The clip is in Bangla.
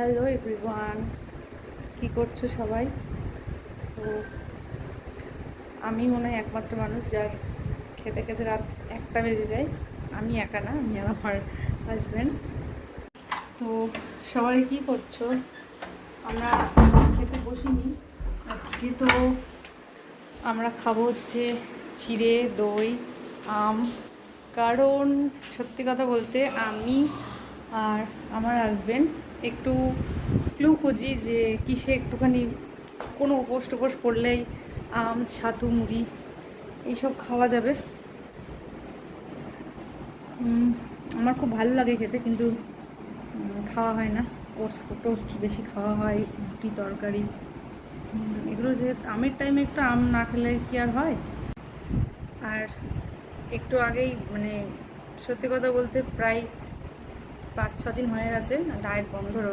হ্যালো এভরিওয়ান, কি করছো সবাই? তো আমি মনে হয় একমাত্র মানুষ যার খেতে খেতে রাত 1টা বেজে যায়। আমি একা না, আমি আর আমার হাজব্যান্ড। তো সবাই কি করছো? আমরা খেতে বসিনি আজকে। তো আমরা খাবো হচ্ছে চিড়ে দই আম। কারণ সত্যি কথা বলতে আমি আর আমার হাজব্যান্ড একটু ক্লু খুঁজি যে কিসে একটুখানি কোনো উপোস টোপোস করলেই আম ছাতু মুড়ি এইসব খাওয়া যাবে। আমার খুব ভালো লাগে খেতে, কিন্তু খাওয়া হয় না। টোস্ট বেশি খাওয়া হয়, রুটি তরকারি এগুলো। যে আমের টাইমে একটু আম না খেলে কি আর হয়। আর একটু আগেই মানে সত্যি কথা বলতে প্রায় 5-6 দিন হয়ে গেছে ডায়েট বন্ধ রয়েছে।